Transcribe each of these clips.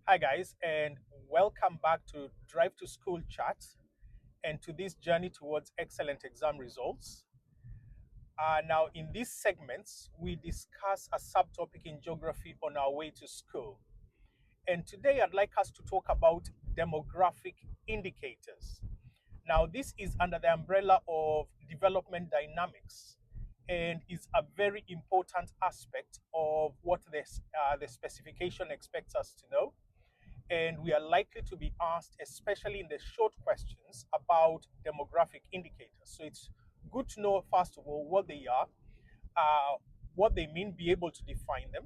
Hi, guys, and welcome back to Drive to School Chat and to this journey towards excellent exam results. Now, in these segments, we discuss a subtopic in geography on our way to school. And today, I'd like us to talk about demographic indicators. Now, this is under the umbrella of development dynamics and is a very important aspect of what the specification expects us to know, and we are likely to be asked, especially in the short questions, about demographic indicators. So it's good to know, first of all, what they are, what they mean, be able to define them,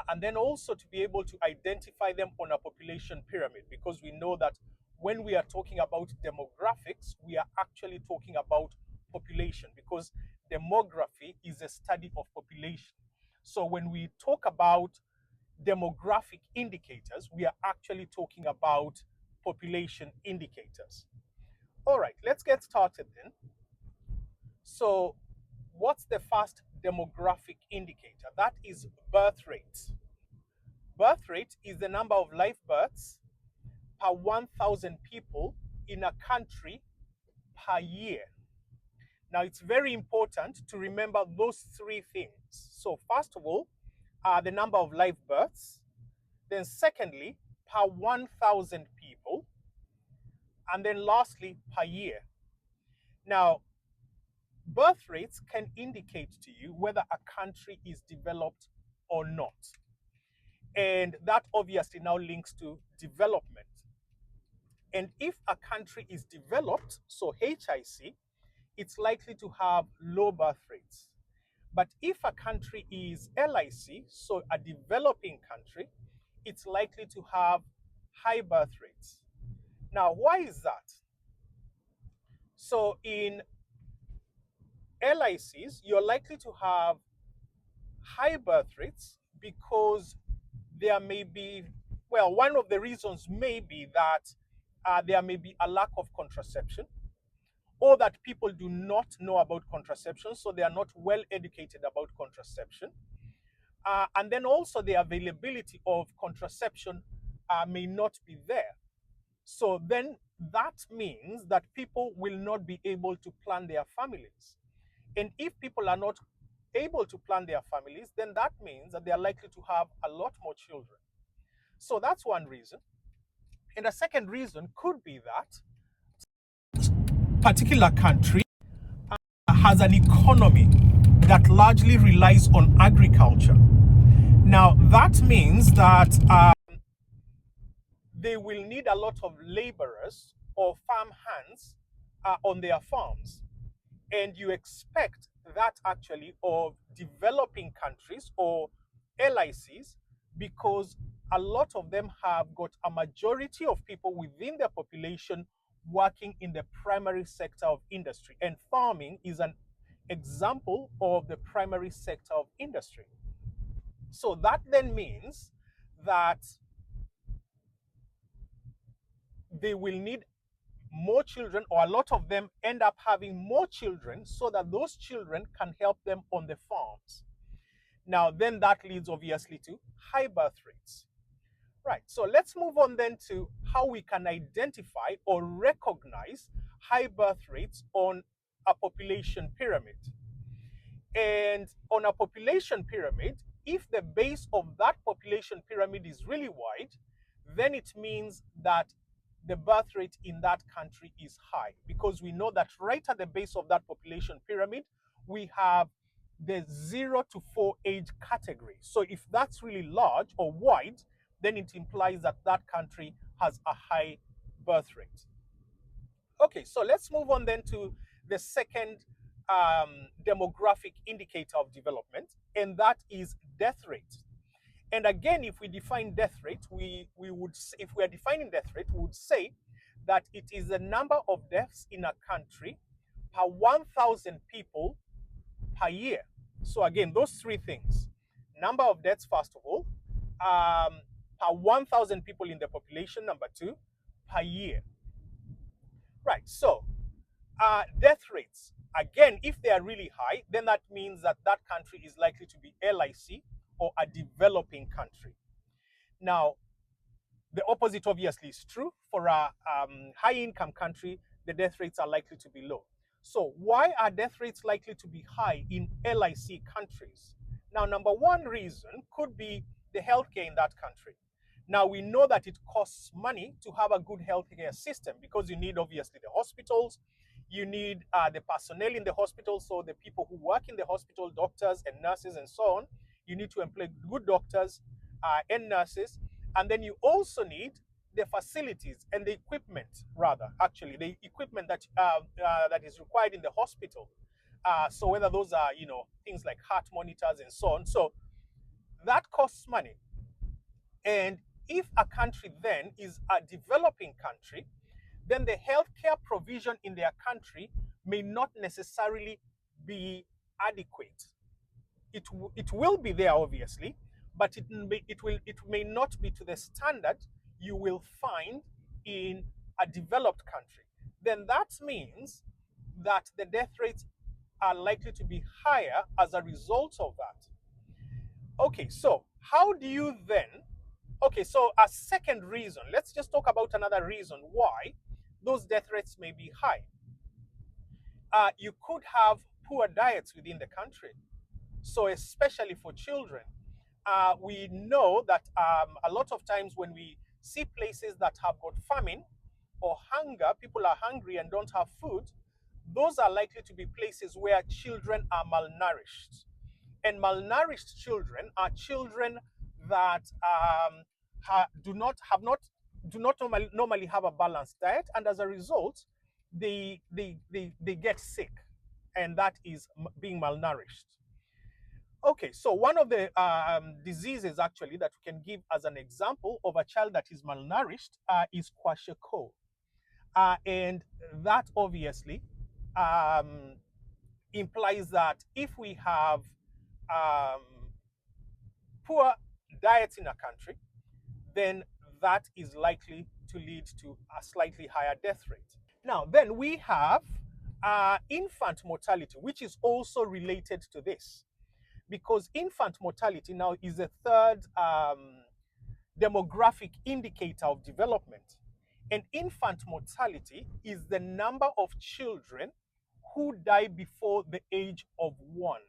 and then also to be able to identify them on a population pyramid, because we know that when we are talking about demographics, we are actually talking about population, because demography is a study of population. So when we talk about demographic indicators, we are actually talking about population indicators. All right, let's get started then. So, what's the first demographic indicator? That is birth rate. Birth rate is the number of live births per 1,000 people in a country per year. Now, it's very important to remember those three things. So, first of all, the number of live births. Then secondly, per 1,000 people. And then lastly, per year. Now, birth rates can indicate to you whether a country is developed or not. And that obviously now links to development. And if a country is developed, so HIC, it's likely to have low birth rates. But if a country is LIC, so a developing country, it's likely to have high birth rates. Now, why is that? So in LICs, you're likely to have high birth rates because there may be, well, one of the reasons may be that there may be a lack of contraception, or that people do not know about contraception, so they are not well educated about contraception. And then also the availability of contraception may not be there. So then that means that people will not be able to plan their families. And if people are not able to plan their families, then that means that they are likely to have a lot more children. So that's one reason. And a second reason could be that particular country has an economy that largely relies on agriculture. Now, that means that they will need a lot of laborers or farm hands on their farms. And you expect that actually of developing countries or LICs, because a lot of them have got a majority of people within their population working in the primary sector of industry. And farming is an example of the primary sector of industry. So that then means that they will need more children, or a lot of them end up having more children so that those children can help them on the farms. Now, then that leads obviously to high birth rates. Right, so let's move on then to how we can identify or recognize high birth rates on a population pyramid. And on a population pyramid, if the base of that population pyramid is really wide, then it means that the birth rate in that country is high, because we know that right at the base of that population pyramid, we have the 0 to 4 age category. So if that's really large or wide, then it implies that that country has a high birth rate. Okay, so let's move on then to the second demographic indicator of development, and that is death rate. And again, if we define death rate, we would, if we are defining death rate, we would say that it is the number of deaths in a country per 1,000 people per year. So again, those three things: number of deaths, first of all, per 1,000 people in the population, number two, per year. Right, so death rates, again, if they are really high, then that means that that country is likely to be LIC or a developing country. Now, The opposite obviously is true. For a high income country, the death rates are likely to be low. So why are death rates likely to be high in LIC countries? Now, number one reason could be the healthcare in that country. Now, we know that it costs money to have a good healthcare system because you need obviously the hospitals, you need the personnel in the hospital, so the people who work in the hospital, doctors and nurses and so on. You need to employ good doctors and nurses, and then you also need the facilities and the equipment, rather, actually, the equipment that is required in the hospital. So whether those are, things like heart monitors and so on. So that costs money. And if a country then is a developing country, then the healthcare provision in their country may not necessarily be adequate. It will be there obviously, but it may not be to the standard you will find in a developed country. Then that means that the death rates are likely to be higher as a result of that. Okay, so how do you then? Okay, so a second reason, let's just talk about another reason why those death rates may be high. You could have poor diets within the country. So especially for children, we know that a lot of times when we see places that have got famine or hunger, people are hungry and don't have food, those are likely to be places where children are malnourished. And malnourished children are children that do not normally have a balanced diet, and as a result, they get sick, and that is being malnourished. Okay, so one of the diseases actually that we can give as an example of a child that is malnourished is kwashiorkor. And that obviously um, implies that if we have um, poor diets in a country, then that is likely to lead to a slightly higher death rate. Now, then we have infant mortality, which is also related to this, because infant mortality now is a third demographic indicator of development. And infant mortality is the number of children who die before the age of 1.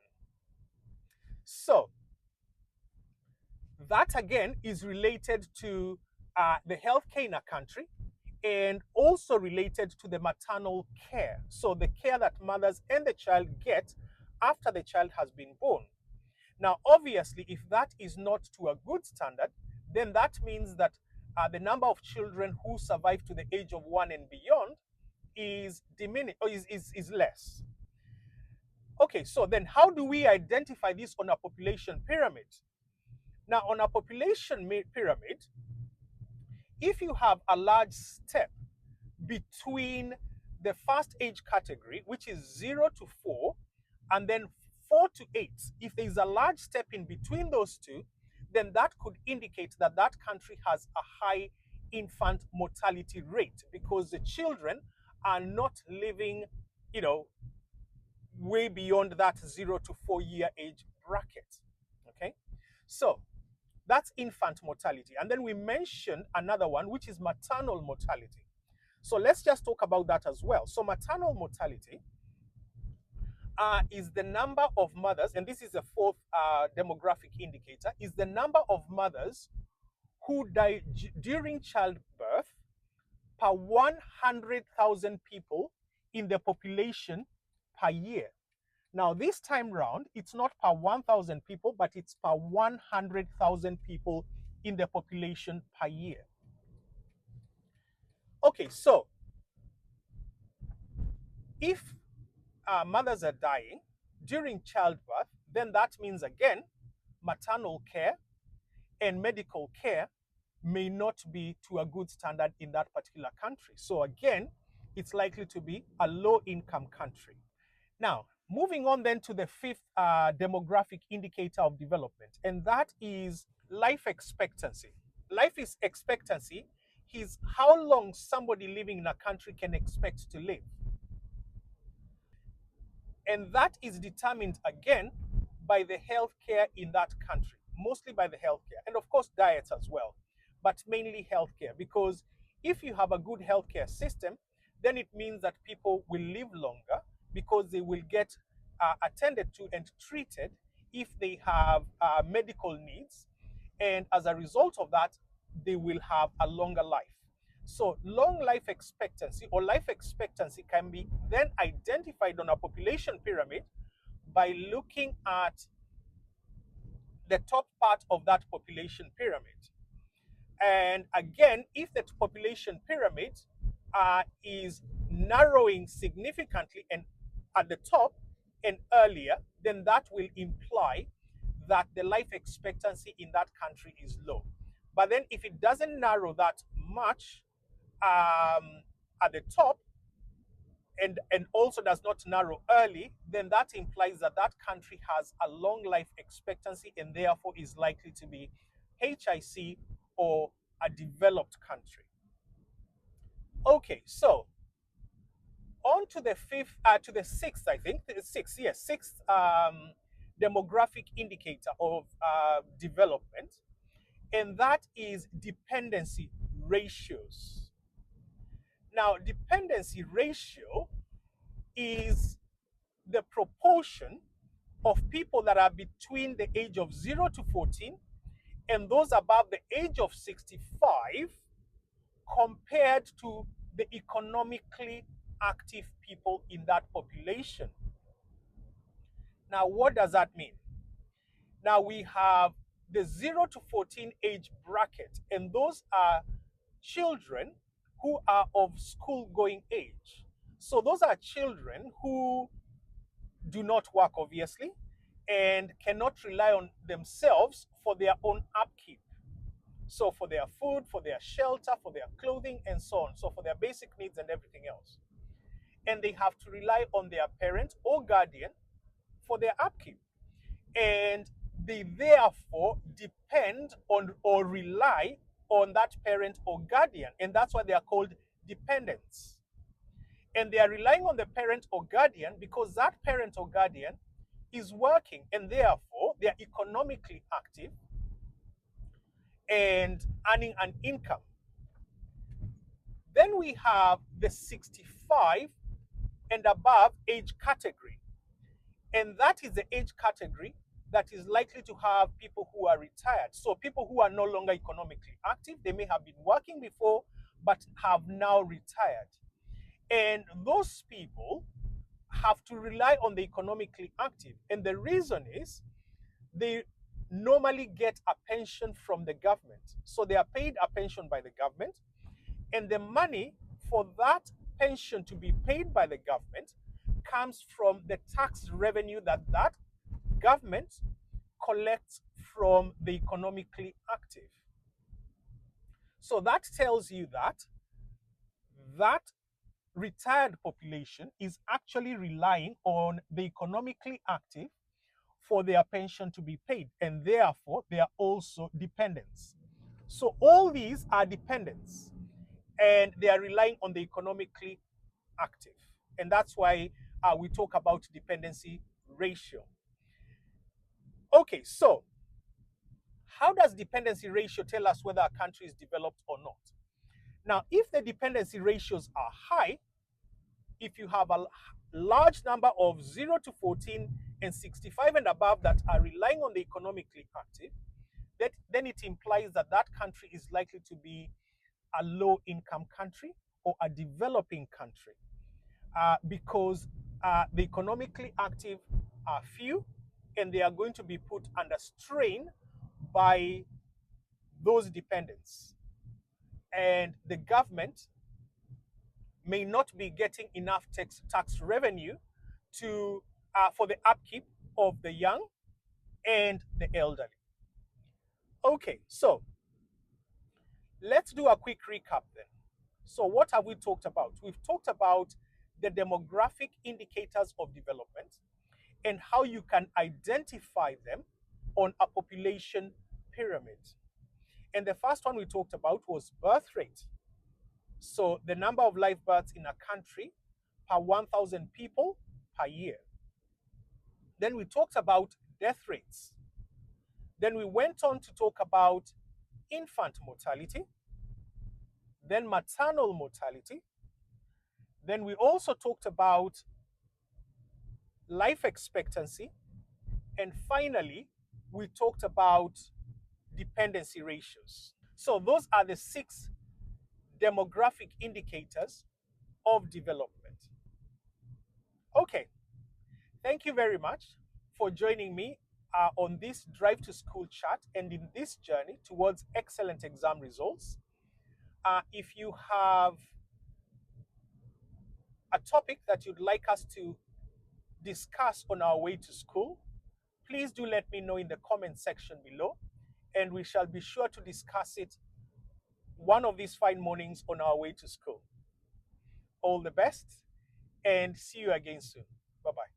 So that again is related to the healthcare in a country and also related to the maternal care. So the care that mothers and the child get after the child has been born. Now, obviously, if that is not to a good standard, then that means that the number of children who survive to the age of 1 and beyond is diminished or is less. Okay, so then how do we identify this on a population pyramid? Now, on a population pyramid, if you have a large step between the first age category, which is 0 to 4, and then 4 to 8, if there is a large step in between those two, then that could indicate that that country has a high infant mortality rate because the children are not living, way beyond that 0 to 4 year age bracket. Okay, so that's infant mortality. And then we mentioned another one, which is maternal mortality. So let's just talk about that as well. So maternal mortality is the number of mothers, and this is the fourth demographic indicator, is the number of mothers who die during childbirth per 100,000 people in the population per year. Now, this time round, it's not per 1,000 people, but it's per 100,000 people in the population per year. Okay, so if mothers are dying during childbirth, then that means again, maternal care and medical care may not be to a good standard in that particular country. So again, it's likely to be a low income country. Now, moving on then to the fifth demographic indicator of development, and that is life expectancy. Life expectancy is how long somebody living in a country can expect to live. And that is determined again by the healthcare in that country, mostly by the healthcare, and of course diets as well. but mainly healthcare. Because if you have a good healthcare system, then it means that people will live longer because they will get attended to and treated if they have medical needs. And as a result of that, they will have a longer life. So long life expectancy or life expectancy can be then identified on a population pyramid by looking at the top part of that population pyramid. And again, if the population pyramid is narrowing significantly and at the top and earlier, then that will imply that the life expectancy in that country is low. But then if it doesn't narrow that much at the top, and also does not narrow early, then that implies that that country has a long life expectancy and therefore is likely to be HIC or a developed country. Okay, so on to the sixth, I think, sixth demographic indicator of development, and that is dependency ratios. Now, dependency ratio is the proportion of people that are between the age of 0 to 14 and those above the age of 65 compared to the economically active people in that population. Now, what does that mean? Now, we have the 0 to 14 age bracket, and those are children who are of school going age. So, those are children who do not work, obviously, and cannot rely on themselves for their own upkeep. So for their food, for their shelter, for their clothing, and so on. So for their basic needs and everything else. And they have to rely on their parent or guardian for their upkeep. And they therefore depend on or rely on that parent or guardian. And that's why they are called dependents. And they are relying on the parent or guardian because that parent or guardian is working and therefore they are economically active and earning an income. Then we have the 65 and above age category. And that is the age category that is likely to have people who are retired. So people who are no longer economically active, they may have been working before, but have now retired. And those people have to rely on the economically active. And the reason is they normally get a pension from the government. So they are paid a pension by the government, and the money for that pension to be paid by the government comes from the tax revenue that that government collects from the economically active. So that tells you that that retired population is actually relying on the economically active for their pension to be paid, and therefore they are also dependents. So all these are dependents, and they are relying on the economically active. And that's why we talk about dependency ratio. Okay, so how does dependency ratio tell us whether a country is developed or not? Now, if the dependency ratios are high, if you have a large number of 0 to 14 and 65 and above that are relying on the economically active, then it implies that that country is likely to be a low income country or a developing country because the economically active are few and they are going to be put under strain by those dependents. And the government may not be getting enough tax revenue to for the upkeep of the young and the elderly. Okay, so let's do a quick recap then. So what have we talked about? We've talked about the demographic indicators of development and how you can identify them on a population pyramid. And the first one we talked about was birth rate. So the number of live births in a country per 1,000 people per year. Then we talked about death rates. Then we went on to talk about infant mortality, then maternal mortality. Then we also talked about life expectancy. And finally, we talked about dependency ratios. So those are the 6 demographic indicators of development. Okay, thank you very much for joining me on this Drive to School chat and in this journey towards excellent exam results. If you have a topic that you'd like us to discuss on our way to school, please do let me know in the comment section below, and we shall be sure to discuss it one of these fine mornings on our way to school. All the best, and see you again soon. Bye-bye.